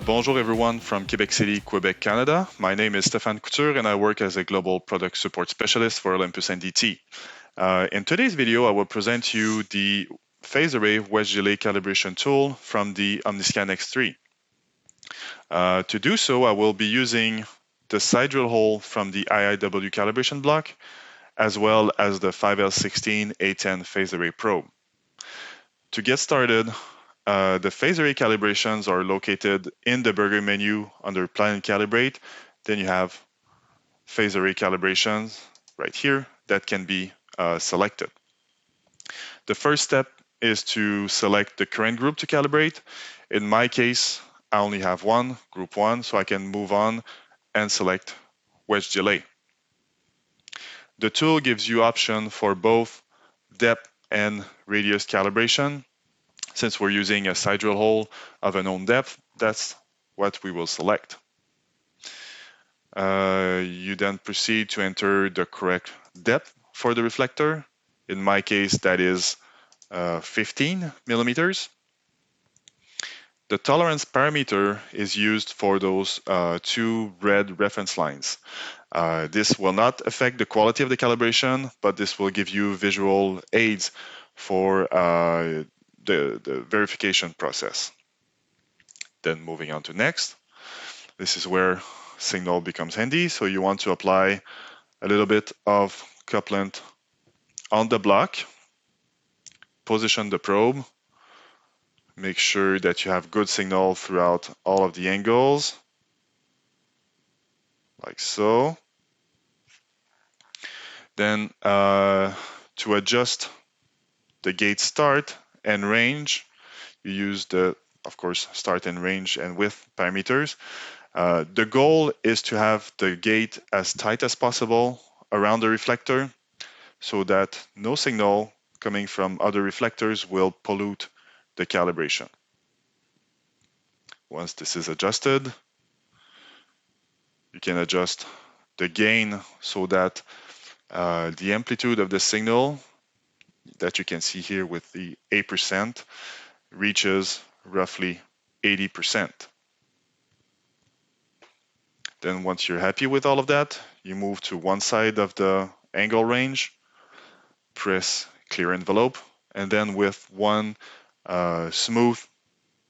Bonjour everyone from Quebec City, Quebec, Canada. My name is Stéphane Couture and I work as a global product support specialist for Olympus NDT. In today's video, I will present you the phase array wedge delay calibration tool from the OmniScan X3. To do so, I will be using the side drill hole from the IIW calibration block, as well as the 5L16 A10 phase array probe. To get started, the phase array calibrations are located in the burger menu under Plan and Calibrate. Then you have phase array calibrations right here that can be selected. The first step is to select the current group to calibrate. In my case, I only have one, group 1, so I can move on and select wedge delay. The tool gives you option for both depth and radius calibration. Since we're using a side drill hole of a known depth, that's what we will select. You then proceed to enter the correct depth for the reflector. In my case, that is 15 millimeters. The tolerance parameter is used for those two red reference lines. This will not affect the quality of the calibration, but this will give you visual aids for the verification process. Then moving on to next. This is where signal becomes handy. So you want to apply a little bit of couplant on the block, position the probe, make sure that you have good signal throughout all of the angles, like so. Then to adjust the gate start and range, you use the, of course, start and range and width parameters. The goal is to have the gate as tight as possible around the reflector so that no signal coming from other reflectors will pollute the calibration. Once this is adjusted, you can adjust the gain so that the amplitude of the signal that you can see here with the 8% reaches roughly 80%. Then once you're happy with all of that, you move to one side of the angle range, press clear envelope, and then with one smooth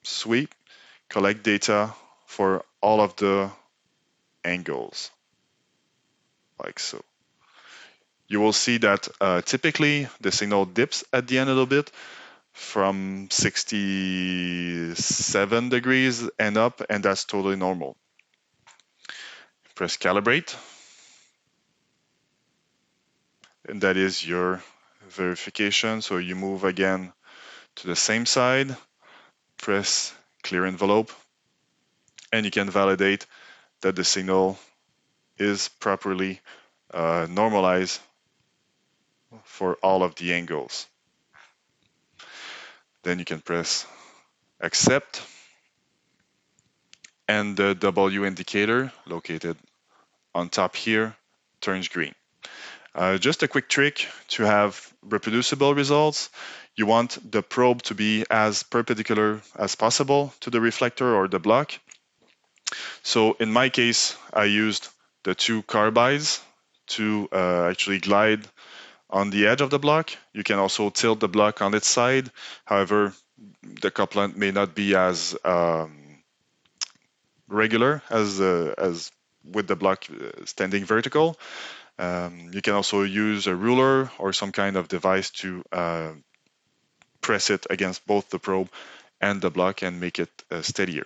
sweep, collect data for all of the angles, like so. You will see that typically the signal dips at the end a little bit from 67 degrees and up, and that's totally normal. Press calibrate, and that is your verification. So you move again to the same side, press clear envelope, and you can validate that the signal is properly normalized for all of the angles. Then you can press accept, and the W indicator located on top here turns green. Just a quick trick to have reproducible results. You want the probe to be as perpendicular as possible to the reflector or the block. So in my case, I used the two carbides to actually glide on the edge of the block. You can also tilt the block on its side. However, the couplant may not be as regular as with the block standing vertical. You can also use a ruler or some kind of device to press it against both the probe and the block and make it steadier.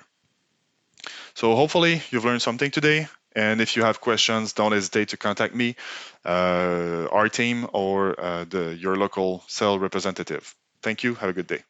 So hopefully you've learned something today. And if you have questions, don't hesitate to contact me, our team, or your local cell representative. Thank you. Have a good day.